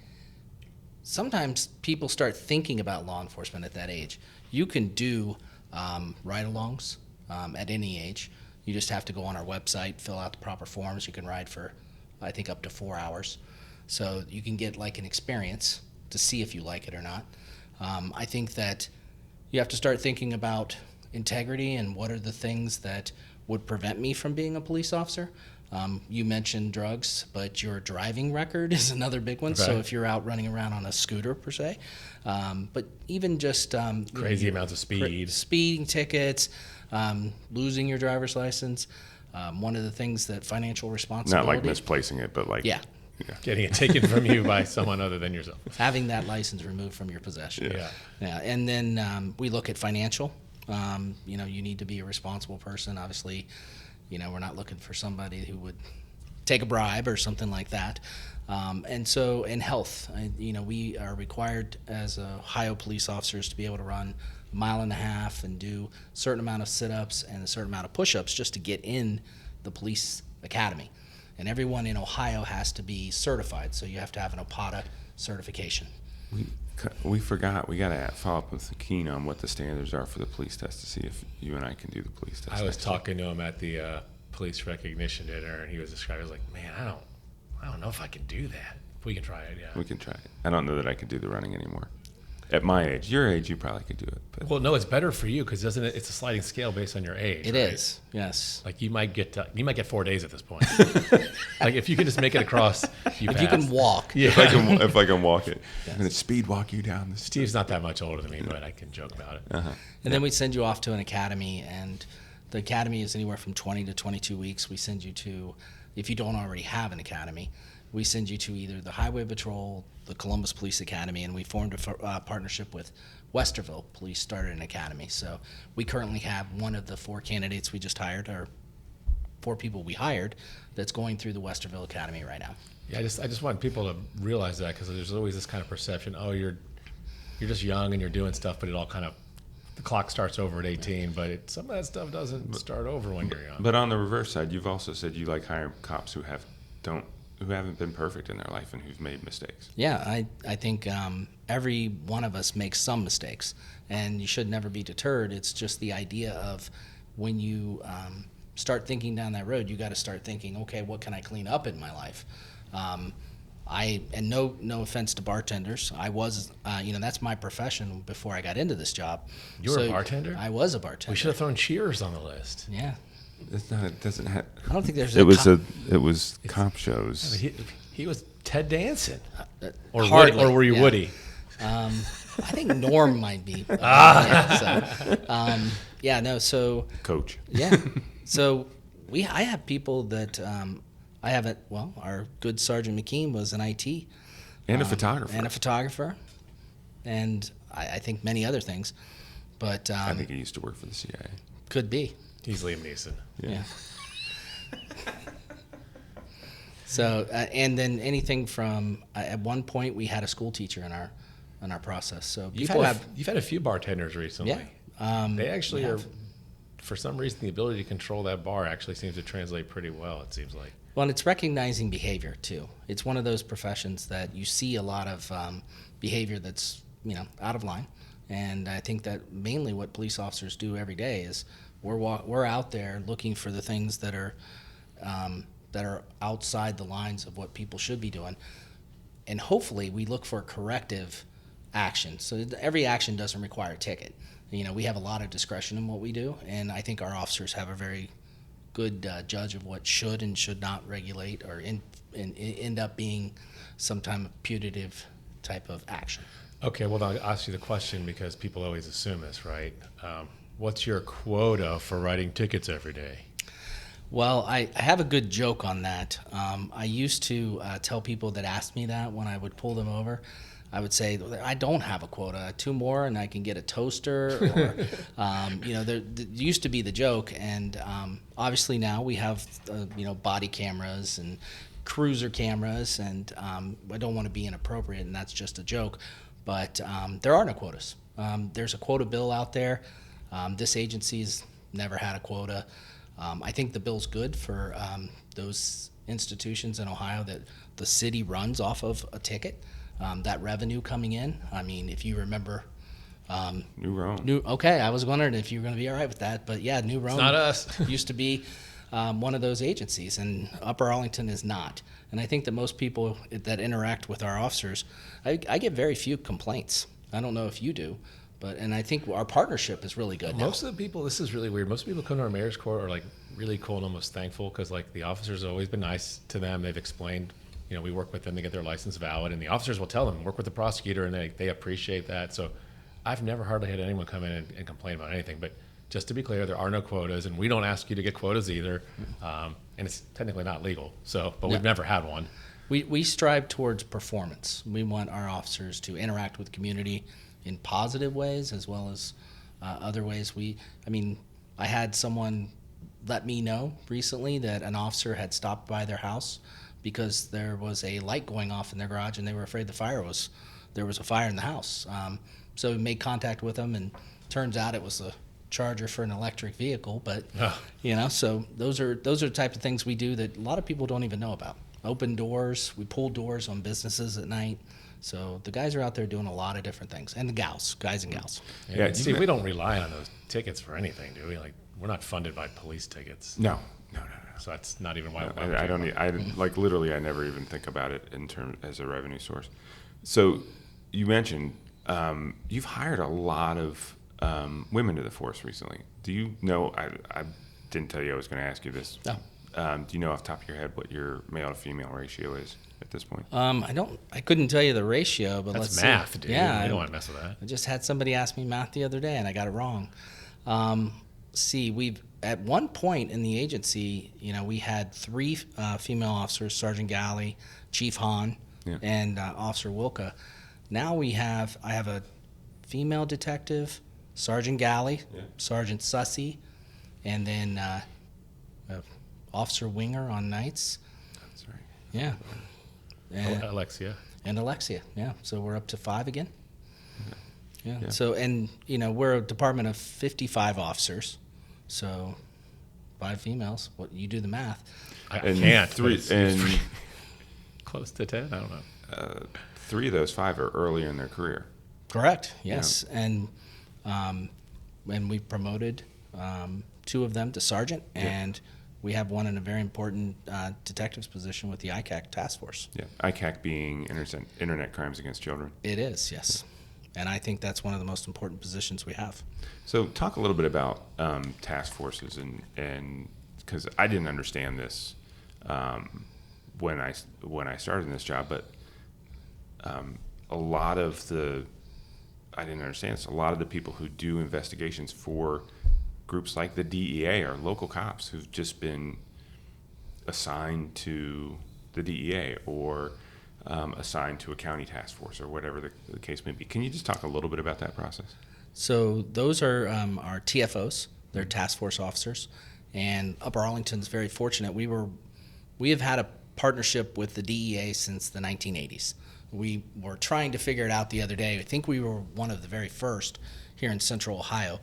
sometimes people start thinking about law enforcement at that age, you can do ride-alongs at any age. You just have to go on our website, fill out the proper forms. You can ride for, I think, up to 4 hours. So you can get like an experience to see if you like it or not. I think that you have to start thinking about integrity and what are the things that would prevent me from being a police officer. You mentioned drugs, but your driving record is another big one. So Right. if you're out running around on a scooter per se, but even just Crazy amounts of speed. speeding tickets, losing your driver's license. One of the things that financial Not responsibility, like misplacing it, but like yeah, Getting it taken from you by someone other than yourself. having that license removed from your possession. Yeah. And then we look at financial. You need to be a responsible person. Obviously, we're not looking for somebody who would take a bribe or something like that. And health, we are required as Ohio police officers to be able to run 1.5 miles and do a certain amount of sit-ups and a certain amount of push-ups just to get in the police academy. And everyone in Ohio has to be certified, so you have to have an OPATA certification. we forgot. We got to follow up with Keen on what the standards are for the police test to see if you and I can do the police test. I was next week. talking to him at the police recognition dinner, and he was describing. I was like, "Man, I don't know if I can do that. We can try it, yeah." We can try it. I don't know that I can do the running anymore. At my age, your age, you probably could do it. But Well, no, it's better for you because doesn't it? It's a sliding scale based on your age. It right? is, yes. Like you might get 4 days at this point. Like if you can just make it across, you If you can walk. Yeah. if I can walk it, I'm gonna speed walk you down the street. Steve's not that much older than me, but I can joke about it. And then we send you off to an academy, and the academy is anywhere from 20 to 22 weeks. We send you to, if you don't already have an academy, we send you to either the Highway Patrol, the Columbus Police Academy, and we formed a partnership with Westerville Police, started an academy. So we currently have one of the 4 candidates we just hired, or 4 people we hired, that's going through the Westerville Academy right now. Yeah, I just want people to realize that because there's always this kind of perception. Oh, you're just young and you're doing stuff, but it all kind of the clock starts over at 18. But some of that stuff doesn't start over when you're young. But on the reverse side, you've also said you like hiring cops who haven't been perfect in their life and who've made mistakes. Yeah, I think every one of us makes some mistakes, and you should never be deterred. It's just the idea of when you start thinking down that road, you got to start thinking, okay, what can I clean up in my life? And no offense to bartenders, I was, that's my profession before I got into this job. You were a bartender? I was a bartender. We should have thrown Cheers on the list. Yeah, It's not. It doesn't have. I don't think there's. It was cop shows. He was Ted Danson, or Hardly, Woody, or were you yeah. Woody? I think Norm might be. So Coach. yeah. So I have people that I have it. Well, our good Sergeant McKean was an IT And a photographer. and a photographer, and I think many other things. But I think he used to work for the CIA. could be. He's Liam Neeson. Yeah. So and then anything from at one point we had a school teacher in our process. So You've people had a few bartenders recently. Yeah. They actually we are, have. for some reason, the ability to control that bar actually seems to translate pretty well, it seems like. Well, and it's recognizing behavior too. It's one of those professions that you see a lot of behavior that's out of line, and I think that mainly what police officers do every day is we're out there looking for the things that are outside the lines of what people should be doing, and hopefully we look for corrective action. So every action doesn't require a ticket. We have a lot of discretion in what we do, and I think our officers have a very good judge of what should and should not regulate or end up being some type of punitive type of action. Okay, well, I'll ask you the question because people always assume this, right? What's your quota for writing tickets every day? Well, I have a good joke on that. I used to tell people that asked me that when I would pull them over. I would say, I don't have a quota. 2 more and I can get a toaster. Or, there used to be the joke. And obviously now we have, body cameras and cruiser cameras. And I don't want to be inappropriate, and that's just a joke. But there are no quotas. There's a quota bill out there. This agency's never had a quota. I think the bill's good for those institutions in Ohio that the city runs off of a ticket. That revenue coming in. I mean, if you remember, New Rome. Okay, I was wondering if you were going to be all right with that, but yeah, New Rome. It's not us. Used to be one of those agencies, and Upper Arlington is not. And I think that most people that interact with our officers, I get very few complaints. I don't know if you do, and I think our partnership is really good. Most of the people, this is really weird. Most people come to our mayor's court are like really cool and almost thankful because like the officers have always been nice to them. They've explained, we work with them to get their license valid, and the officers will tell them, work with the prosecutor, and they appreciate that. So I've never hardly had anyone come in and complain about anything. But just to be clear, there are no quotas, and we don't ask you to get quotas either. And it's technically not legal. But we've never had one. We strive towards performance. We want our officers to interact with the community in positive ways as well as other ways. I had someone let me know recently that an officer had stopped by their house because there was a light going off in their garage and they were afraid there was a fire in the house. So we made contact with them, and turns out it was a charger for an electric vehicle. But so those are the type of things we do that a lot of people don't even know about. Open doors, we pull doors on businesses at night. So the guys are out there doing a lot of different things, and the guys and gals. Yeah, Steve, we don't rely on those tickets for anything, do we? Like, we're not funded by police tickets. No. So that's not even why. I don't. I literally. I never even think about it in terms as a revenue source. So, you mentioned you've hired a lot of women to the force recently. Do you know? I didn't tell you I was going to ask you this. No. Do you know off the top of your head what your male to female ratio is at this point? I don't. I couldn't tell you the ratio, but That's let's math, see. dude. Yeah, You don't want to mess with that. I just had somebody ask me math the other day, and I got it wrong. We've at one point in the agency, we had 3 female officers: Sergeant Galley, Chief Hahn, and Officer Wilka. Now I have a female detective, Sergeant Galley, Sergeant Sussy, and then Officer Winger on nights. That's right. Yeah. Alexia. And Alexia, yeah. So we're up to 5 again. Yeah. Yeah. So, we're a department of 55 officers. So 5 females. You do the math. I And can't. 3 and close to 10. I don't know. 3 of those 5 are earlier in their career. Correct. Yes. And we promoted 2 of them to sergeant, and we have one in a very important detective's position with the ICAC task force. Yeah. ICAC being Internet Crimes Against Children. It is, yes. And I think that's one of the most important positions we have. So talk a little bit about task forces, and because I didn't understand this when I started in this job, but a lot of the people who do investigations for groups like the DEA are local cops who've just been assigned to the DEA or assigned to a county task force or whatever the case may be. Can you just talk a little bit about that process? So those are our TFOs. They're task force officers, and Upper Arlington's very fortunate. We have had a partnership with the DEA since the 1980s. We were trying to figure it out the other day. I think we were one of the very first here in Central Ohio.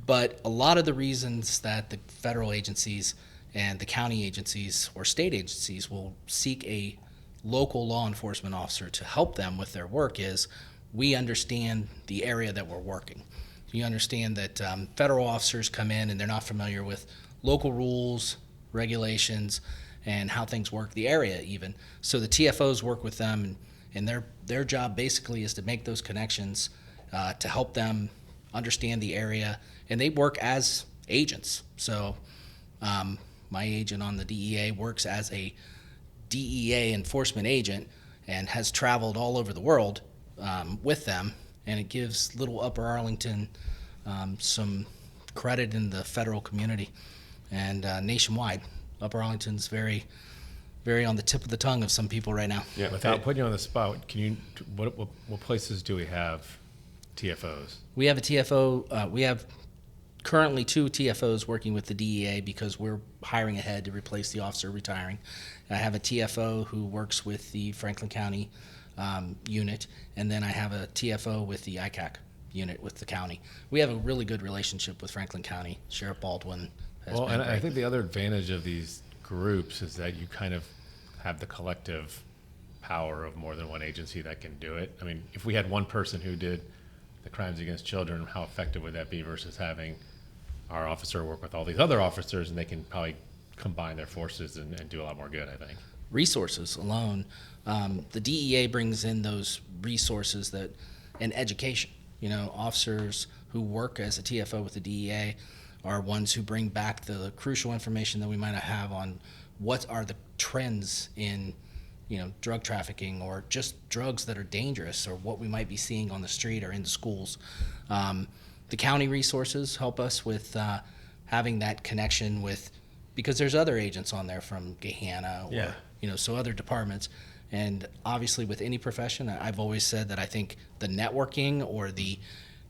But a lot of the reasons that the federal agencies and the county agencies or state agencies will seek a local law enforcement officer to help them with their work is we understand the area that we're working. You understand that federal officers come in and they're not familiar with local rules, regulations, and how things work, the area even. So the TFOs work with them, and their job basically is to make those connections to help them understand the area, and they work as agents. So my agent on the DEA works as a DEA enforcement agent and has traveled all over the world with them, and it gives little Upper Arlington some credit in the federal community and nationwide. Upper Arlington's very, very on the tip of the tongue of some people right now. Yeah. Without putting you on the spot, can you what places do we have TFOs? We have a TFO. We have currently 2 TFOs working with the DEA because we're hiring ahead to replace the officer retiring. I have a TFO who works with the Franklin County unit, and then I have a TFO with the ICAC unit with the county. We have a really good relationship with Franklin County. Sheriff Baldwin has Well, been and I great. think the other advantage of these groups is that you kind of have the collective power of more than one agency that can do it. I mean, if we had one person who did the crimes against children, how effective would that be versus having our officer work with all these other officers, and they can probably combine their forces and do a lot more good, I think. Resources alone, the DEA brings in those resources and education. You know, officers who work as a TFO with the DEA are ones who bring back the crucial information that we might have on what are the trends in, you know, drug trafficking or just drugs that are dangerous or what we might be seeing on the street or in the schools. The county resources help us with having that connection with, because there's other agents on there from Gahanna or, you know, so other departments. And obviously with any profession, I've always said that I think the networking or the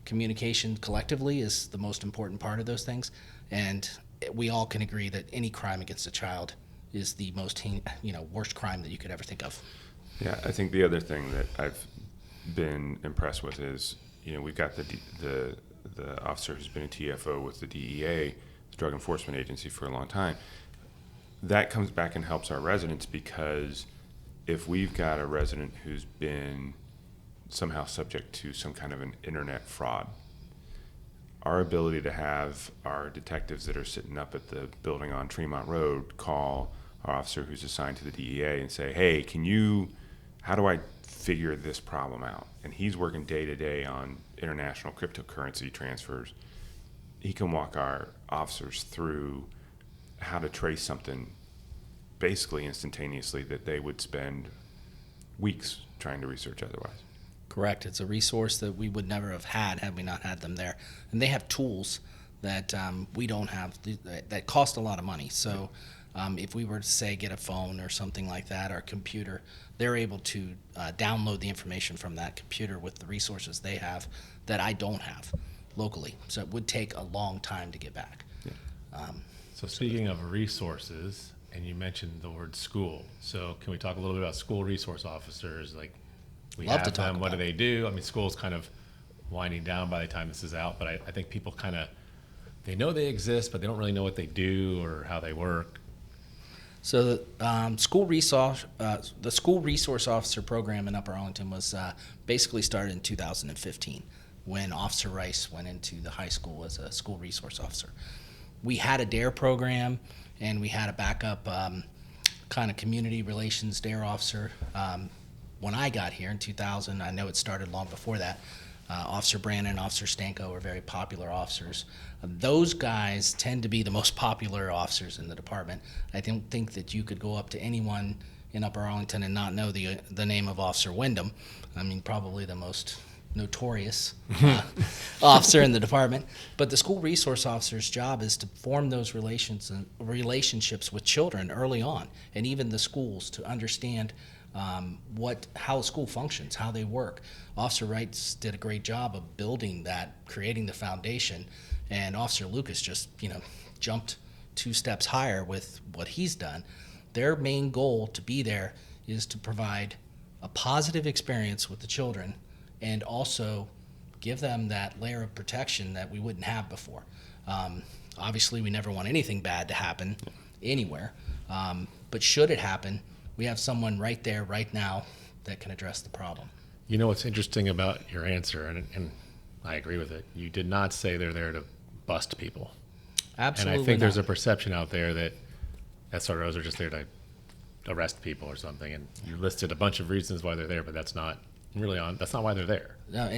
communication collectively is the most important part of those things. And we all can agree that any crime against a child is the most, worst crime that you could ever think of. Yeah, I think the other thing that I've been impressed with is, you know, we've got the officer who's been a TFO with the DEA, the Drug Enforcement Agency, for a long time. That comes back and helps our residents, because if we've got a resident who's been somehow subject to some kind of an internet fraud, our ability to have our detectives that are sitting up at the building on Tremont Road call our officer who's assigned to the DEA and say, hey, how do I figure this problem out? And he's working day to day on international cryptocurrency transfers. He can walk our officers through how to trace something basically instantaneously that they would spend weeks trying to research otherwise. Correct. It's a resource that we would never have had we not had them there. And they have tools that we don't have that cost a lot of money. So if we were to say get a phone or something like that, or a computer, they're able to download the information from that computer with the resources they have that I don't have locally. So it would take a long time to get back. Yeah. So speaking of resources, and you mentioned the word school, so can we talk a little bit about school resource officers? Like, we Love have to talk them, what do about they do? I mean, school's kind of winding down by the time this is out, but I think people kind of, they know they exist, but they don't really know what they do or how they work. So the school resource officer program in Upper Arlington was basically started in 2015 when Officer Rice went into the high school as a school resource officer. We had a DARE program, and we had a backup kind of community relations DARE officer. When I got here in 2000, I know it started long before that, Officer Brandon and Officer Stanko were very popular officers. Those guys tend to be the most popular officers in the department. I don't think that you could go up to anyone in Upper Arlington and not know the name of Officer Wyndham. I mean, probably the most notorious officer in the department. But the school resource officer's job is to form those relationships with children early on, and even the schools, to understand how school functions, how they work. Officer Wrights did a great job of building that, creating the foundation, and Officer Lucas just jumped 2 steps higher with what he's done. Their main goal to be there is to provide a positive experience with the children, and also give them that layer of protection that we wouldn't have before. Obviously, we never want anything bad to happen anywhere, but should it happen, we have someone right there, right now, that can address the problem. You know what's interesting about your answer, and I agree with it. You did not say they're there to bust people. Absolutely. And I think there's a not. perception out there that SROs are just there to arrest people or something, and you listed a bunch of reasons why they're there, but that's not why they're there. No,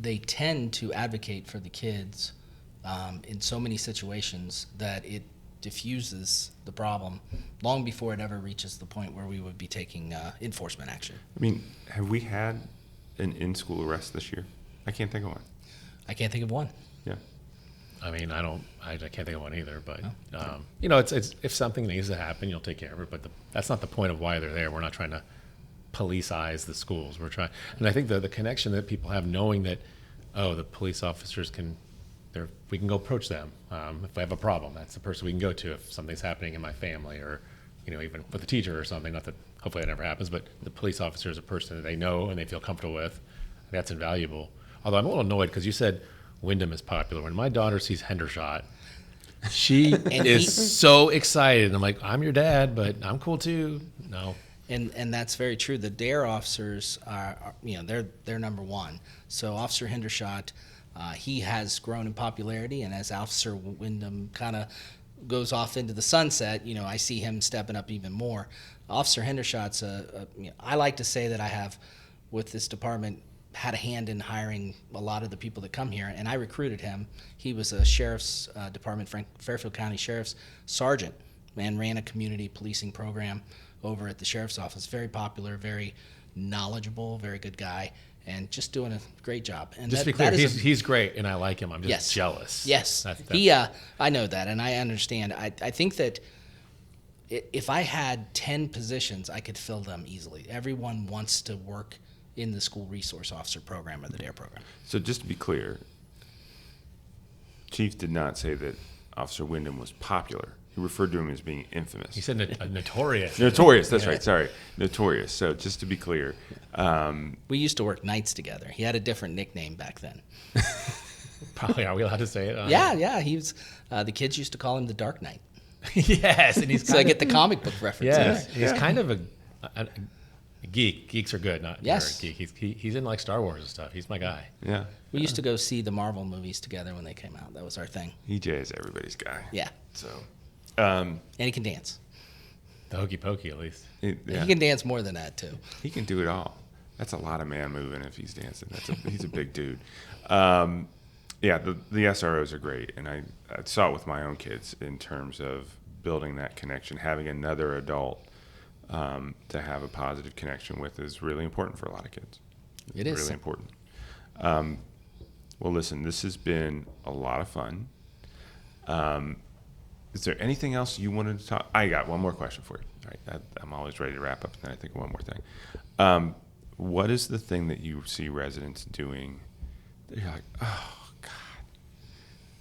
they tend to advocate for the kids in so many situations that it diffuses the problem long before it ever reaches the point where we would be taking enforcement action. I mean, have we had an in-school arrest this year? I can't think of one. I can't think of one. Yeah. I mean, I can't think of one either, but it's if something needs to happen, you'll take care of it. But that's not the point of why they're there. We're not trying to police-ize the schools. And I think the connection that people have, knowing that, the police officers we can go approach them if we have a problem. That's the person we can go to if something's happening in my family, or even with a teacher or something. Not that hopefully that never happens, but the police officer is a person that they know and they feel comfortable with. That's invaluable. Although I'm a little annoyed because you said Wyndham is popular. When my daughter sees Hendershot, she is so excited. I'm like, I'm your dad, but I'm cool too. No. And that's very true. The DARE officers are they're number one. So Officer Hendershot, he has grown in popularity, and as Officer Wyndham kind of goes off into the sunset, I see him stepping up even more. Officer Hendershot's I like to say that I have, with this department, had a hand in hiring a lot of the people that come here, and I recruited him. He was a sheriff's department, Fairfield County Sheriff's sergeant, and ran a community policing program over at the sheriff's office. Very popular, very knowledgeable, very good guy, and just doing a great job. And just to be clear, he's great, and I like him. I'm just jealous. Yes, I know that, and I understand. I think that if I had 10 positions, I could fill them easily. Everyone wants to work in the school resource officer program or the DARE program. So just to be clear, Chief did not say that Officer Wyndham was popular. He referred to him as being infamous. He said notorious. Notorious, that's right, sorry. Notorious. So just to be clear. We used to work nights together. He had a different nickname back then. Probably, are we allowed to say it? Yeah, he was, the kids used to call him the Dark Knight. Yes, and he's so I get the comic book reference. Yes, he's kind of a geek. Geeks are good, not yes. Geek. He's in like Star Wars and stuff. He's my guy. Yeah. We used to go see the Marvel movies together when they came out. That was our thing. EJ is everybody's guy. Yeah. So. And he can dance. The hokey pokey, at least. He can dance more than that too. He can do it all. That's a lot of man moving if he's dancing. He's a big dude. The SROs are great, and I saw it with my own kids in terms of building that connection. Having another adult to have a positive connection with is really important for a lot of kids. It is really important. Well, listen, this has been a lot of fun. Is there anything else you wanted to talk? I got one more question for you. All right, I'm always ready to wrap up, and then I think of one more thing. What is the thing that you see residents doing that you're like, oh God,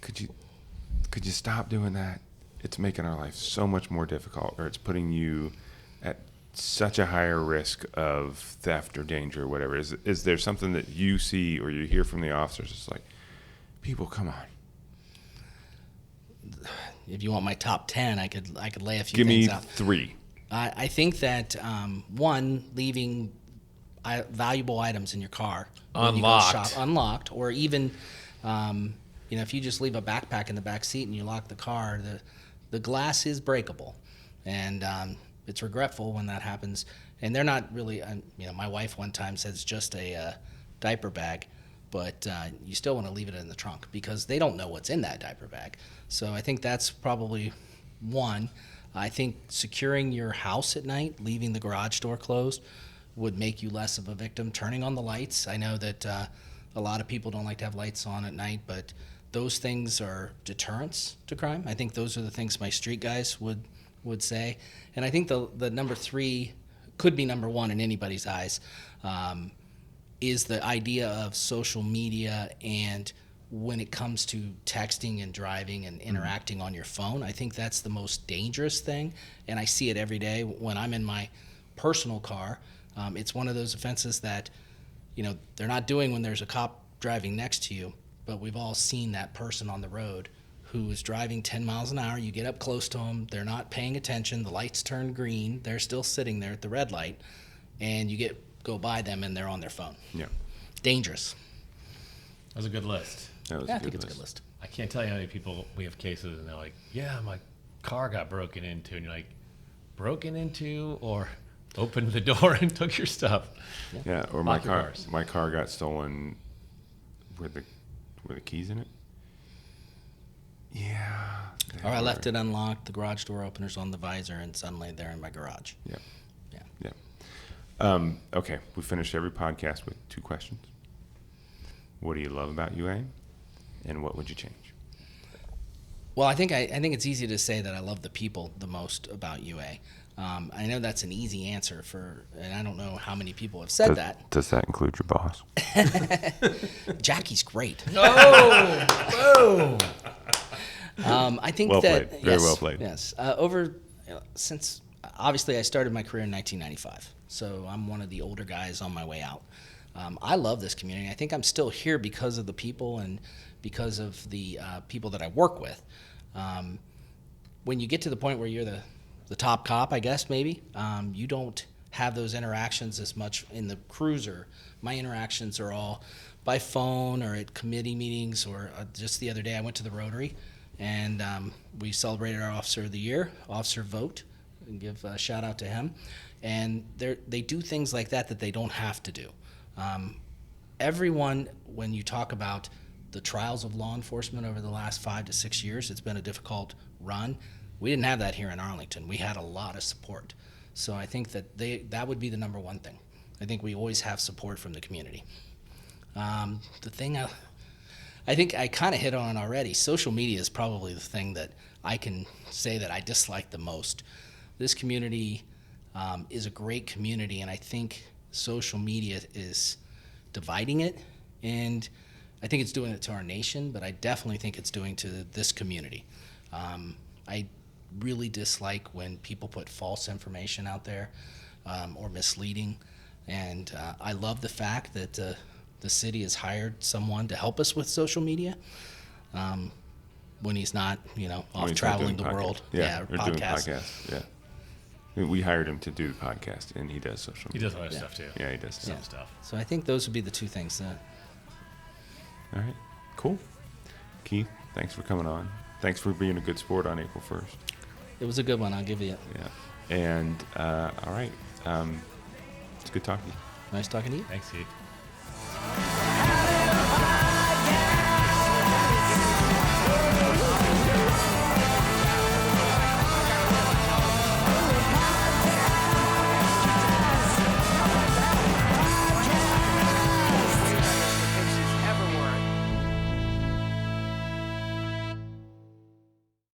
could you stop doing that? It's making our life so much more difficult, or it's putting you at such a higher risk of theft or danger or whatever. Is there something that you see or you hear from the officers? It's like, people, come on. If you want my top 10, I could lay a few Give things me out. 3. I think that one, leaving valuable items in your car when you go shop, unlocked, or even if you just leave a backpack in the back seat and you lock the car, the glass is breakable, and it's regretful when that happens. And they're not really, my wife one time said it's just a diaper bag, but you still want to leave it in the trunk because they don't know what's in that diaper bag. So I think that's probably one. I think securing your house at night, leaving the garage door closed, would make you less of a victim. Turning on the lights. I know that a lot of people don't like to have lights on at night, but those things are deterrents to crime. I think those are the things my street guys would say. And I think the number 3 could be number 1 in anybody's eyes, is the idea of social media. And when it comes to texting and driving and interacting on your phone, I think that's the most dangerous thing. And I see it every day when I'm in my personal car. It's one of those offenses that, they're not doing when there's a cop driving next to you, but we've all seen that person on the road who is driving 10 miles an hour. You get up close to them, they're not paying attention, the lights turn green, they're still sitting there at the red light, and you go by them and they're on their phone. Yeah. Dangerous. That was a good list. That was Yeah, a I think good it's a list. good list. I can't tell you how many people we have cases and they're like, yeah, my car got broken into. And you're like, broken into or opened the door and took your stuff? Yeah, or Lock your cars. my car got stolen. Were the keys in it? Yeah. Or I left it unlocked, the garage door opener's on the visor, and suddenly they're in my garage. Yeah. Yeah. Yeah. Okay, we finish every podcast with 2 questions. What do you love about UA, and what would you change? Well, I think it's easy to say that I love the people the most about UA. I know that's an easy answer and I don't know how many people have said that. Does that include your boss? Jackie's great. Oh, boom. I think Well that played. Very well played. Yes, since obviously I started my career in 1995, so I'm one of the older guys on my way out. I love this community. I think I'm still here because of the people and because of the people that I work with. When you get to the point where you're the top cop, I guess maybe, you don't have those interactions as much in the cruiser. My interactions are all by phone or at committee meetings, or just the other day I went to the Rotary and we celebrated our Officer of the Year, Officer Vote, and give a shout out to him. And they do things like that they don't have to do. Everyone, when you talk about the trials of law enforcement over the last 5 to 6 years, it's been a difficult run. We didn't have that here in Arlington. We had a lot of support. So I think that would be the number 1 thing. I think we always have support from the community. The thing I think I kind of hit on already, social media is probably the thing that I can say that I dislike the most. This community is a great community, and I think social media is dividing it, and I think it's doing it to our nation, but I definitely think it's doing to this community. I really dislike when people put false information out there or misleading, and I love the fact that the city has hired someone to help us with social media when he's not, off traveling the world. Yeah, or or doing podcasts. Yeah. We hired him to do the podcast, and he does social He media. does other stuff too. Yeah, he does Some stuff. stuff. So I think those would be the 2 things. All right, cool. Keith, thanks for coming on. Thanks for being a good sport on April 1st. It was a good one. I'll give you it. Yeah. And, all right, it's good talking to you. Nice talking to you. Thanks, Steve.